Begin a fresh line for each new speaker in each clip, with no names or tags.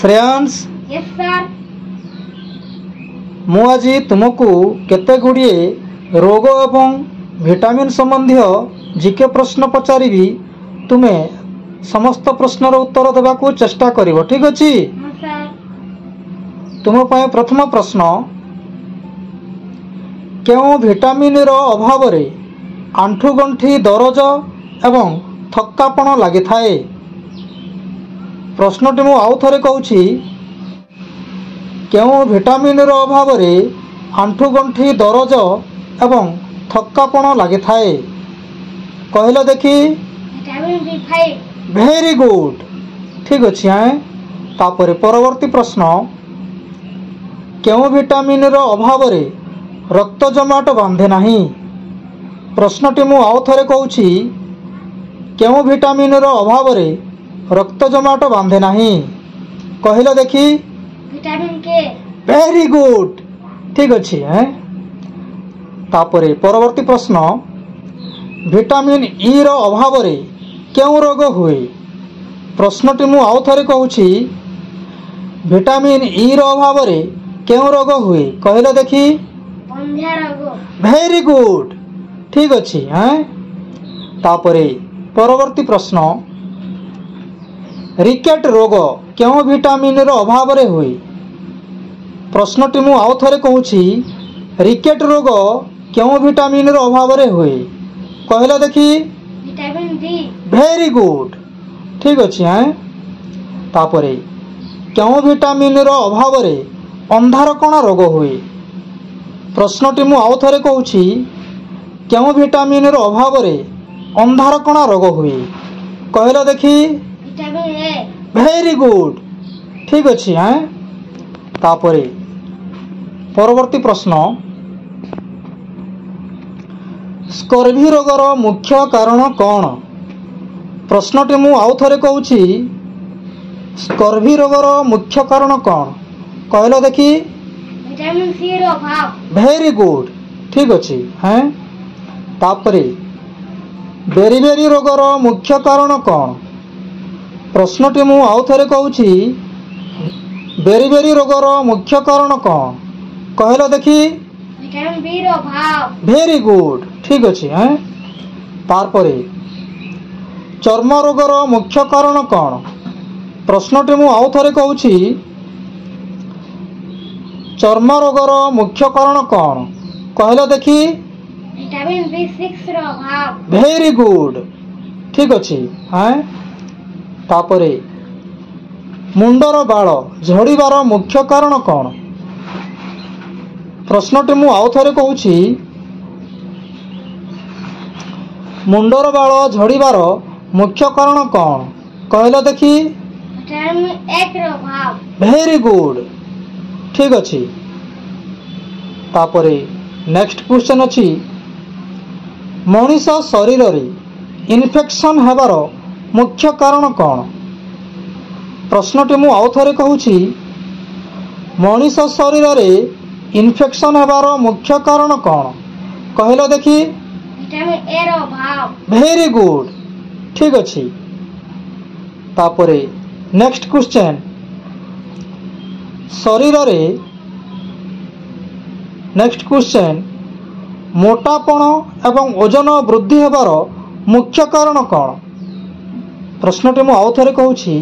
Friends
yes sir
मु आज तुमको केते गुड़िए रोग एवं विटामिन संबंधी जीके प्रश्न पचारि तुम्हें समस्त प्रश्नर उत्तर देवा को चेष्टा करिवो। ठीक अच्छे
हाँ सर
तुम पाए प्रथम प्रश्न क्यों विटामिन रो अभाव रे आंठुगंठी दरज एवं थक्कापण लगी थाए। प्रश्नटी मु आउ थरे कहूछि क्यों विटामिन रो अभाव रे आंठुगंठी दरज एवं थक्कापण लगी थाए कहले देखी।
विटामिन B5
वेरी गुड ठीक अच्छे तापर परवर्ती प्रश्न क्यों विटामिन रो अभाव रे रक्त जमाट बांधे नहीं। प्रश्नटी मु आउ थरे कहूछि क्यों विटामिन रो अभाव रे रक्त जमाट बांधे नहीं कहले देखी।
विटामिन K
वेरी गुड ठीक अच्छे तापर परवर्ती प्रश्न विटामिन ई रो अभाव रे क्यों रोग हुए। प्रश्नटी मु आउ थरे कहूछि विटामिन ई रो अभाव रे क्यों रोग हुए कहले देखी।
पंजा रोग
वेरी गुड ठीक अच्छे तापर परवर्ती प्रश्न रिकेट रोग क्यों विटामिन रो अभाव रे हुए। प्रश्नटी मु आउ थरे कहूछि रिकेट रोग क्यों विटामिन रो अभाव रे हुए कहले देखी।
विटामिन D
वेरी गुड ठीक अच्छे तापर क्यों विटामिन रो अभाव रे अंधार कणा रोग हुए। प्रश्नटी मु आउ थरे कहूछि क्यों विटामिन रो अभाव रे अंधार कणा रोग हुए कहले देखी।
विटामिन A
वेरी गुड ठीक अच्छे तापर परवर्ती प्रश्न स्कर्वी रोगर मुख्य कारण कौन। प्रश्नटी मु आउ थरे कहूछि स्कर्वी रोगर मुख्य कारण कौन कहले देखी।
विटामिन C रो अभाव
वेरी गुड ठीक अच्छे तापर बेरीबेरी रोगर मुख्य कारण कौन। प्रश्नटी मु आउ थरे कहूछि बेरीबेरी रोगर मुख्य कारण कौन कहले देखी।
विटामिन B रो अभाव
वेरी गुड ठीक अच्छे तापर चर्म रोगर मुख्य कारण कौन। प्रश्नटी मु आउ थरे कहूछि चर्म रोगर मुख्य कारण कौन कहले देखी।
विटामिन B6 रो अभाव
वेरी गुड ठीक अच्छे तापर मुंडर बाल झड़ीबार मुख्य कारण कौन। प्रश्नटी मु आउ थरे कहूछि मुंडर बाल झड़ीबार मुख्य कारण कौन कहले देखी।
विटामिन A रो अभाव
वेरी गुड ठीक अच्छे तापर नेक्स्ट क्वेश्चन अच्छी मनीष शरीर रे इन्फेक्शन हेबार मुख्य कारण कौन। प्रश्नटी मु आउ थरे कहूछि मनीष शरीर रे इन्फेक्शन हेबार मुख्य कारण कौन कहले देखी।
विटामिन A रो अभाव
वेरी गुड ठीक अच्छे तापर नेक्स्ट क्वेश्चन शरीर रे नेक्स्ट क्वेश्चन मोटापण एवं ओजन वृद्धि हेबार मुख्य कारण कौन। प्रश्नटी मु आउ थरे कहूछि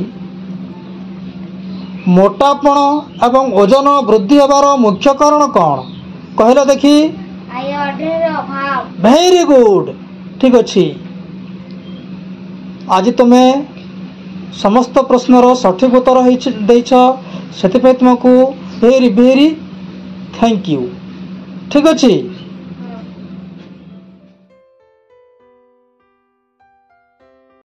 मोटापण एवं ओजन वृद्धि हेबार मुख्य कारण कौन कहले देखी।
आयोडीन रो अभाव
वेरी गुड ठीक अच्छे आज तुम्हें समस्त प्रश्नर सठिक उत्तर देछ से तुमको वेरी वेरी थैंक यू ठीक अच्छे।